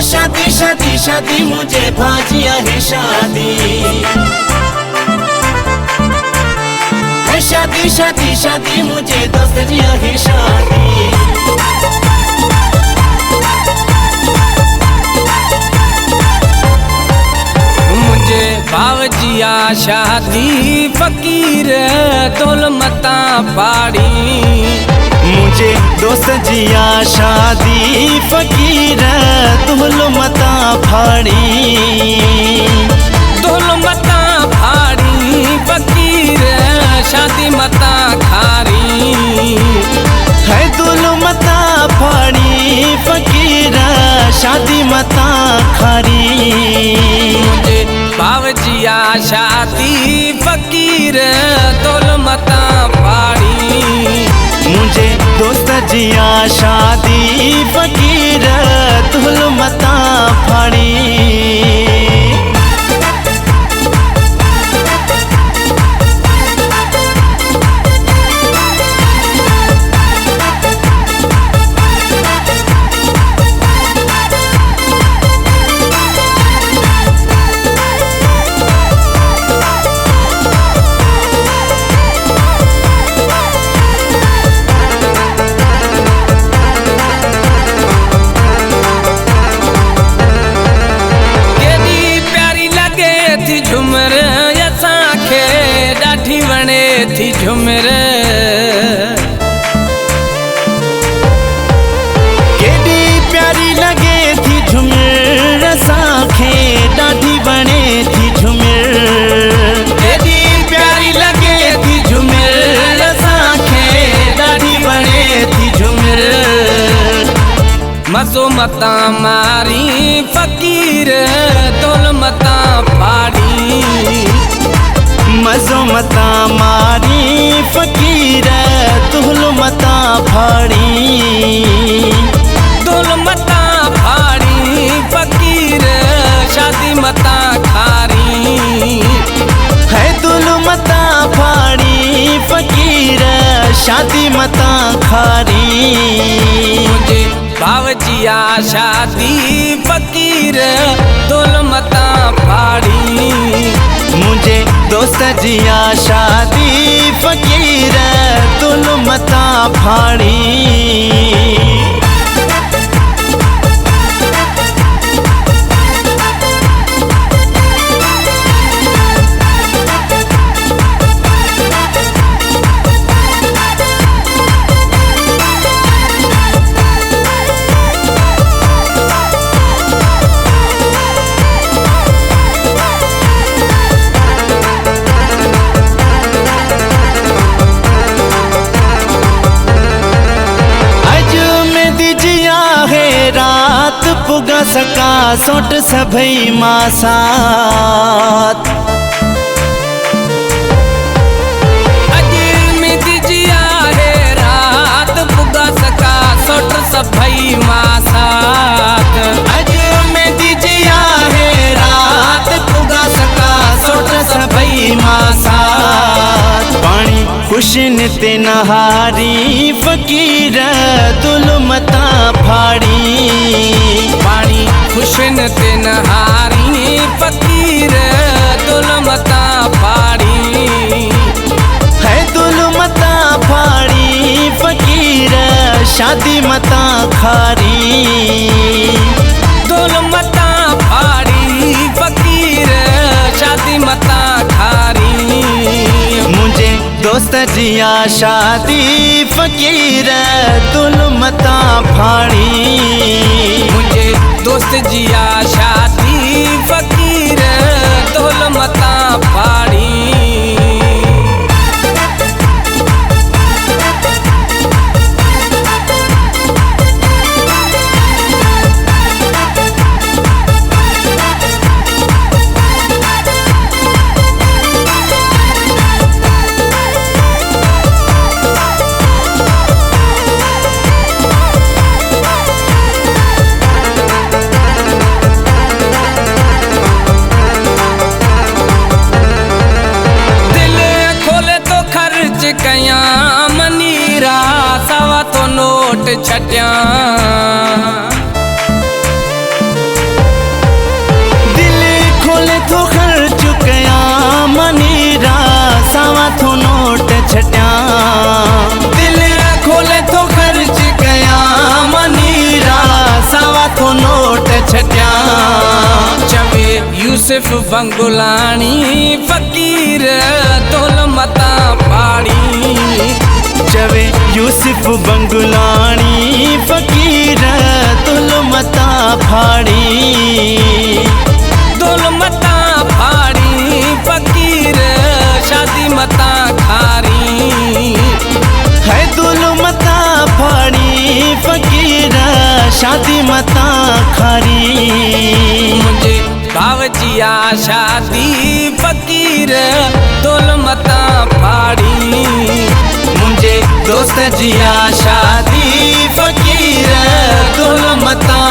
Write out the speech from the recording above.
शादी शादी शादी मुझे भाजिया है शादी, शादी शादी शादी मुझे दोस्त जिया है शादी। मुझे भावजिया शादी फकीर दौलमता पाड़ी, मुझे दोस्त जिया शादी फकीर दौलमता फाड़ी, दौलमता फाड़ी फकीर शादी मता खारी है दौलमता फाड़ी फकीर शादी मता खारी। मुझे भावजिया शादी फकीर दौलमता फाड़ी, मुझे दोस्त जिया शादी फकीर दौलमता फाड़ी। थी झुमर केडी प्यारी लगे थी झुमर साखे डाढ़ी बने थी झुमर, केडी प्यारी लगे थी झुमर साखे डाढ़ी बने थी झुमर। मजो मता मारी फकीर दौलमता फाड़ी, मजो मता मारी फकीर दौलमता फाड़ी, दौलमता फाड़ी फकीर शादी मता खारी है दौलमता फाड़ी फकीर शादी मता खारी। मुझे भावजिया शादी फकीर दौलमता फाड़ी, मुझे दोस्त जिया शादी फकीर दौलमता फाड़ी। पुगा सका सोट सभई मासात, अजर में दिजिया है रात पुगा सका सोट सभई मासात, अजर में दिजिया है रात पुगा सका सोट सभई मासात। पानी खुशन ते नहारी फकीर दौलमता फाड़ी, पानी खुशन ते नहारी फकीर दौलमता फाड़ी, है दौलमता फाड़ी फकीर शादी मता खारी, दौलमता फाड़ी फकीर शादी मता खारी। मुझे दोस्त जिया शादी फकीर दौलमता फाड़ी, मुझे दोस्त जिया शादी फकीर दौलमता फाड़ी। कया मनीरा सवा तो नोट छटिया, छटिया दिल खोले तो खर्च कया मनीरा सावा तो नोट छटिया चवे यूसुफ बंगुलानी फकीर तोल मता फाड़ी चवे यूसुफ बंगुलानी फकीर तुल मता फाड़ी तोल मता फाड़ी फकीर शादी मता खारी है तुल मता फाड़ी फकीर शादी मता खारी मुझे बावजिया शादी फकीर तोल मता फाड़ी मुझे दोस्त जिया शादी फकीर तुल मता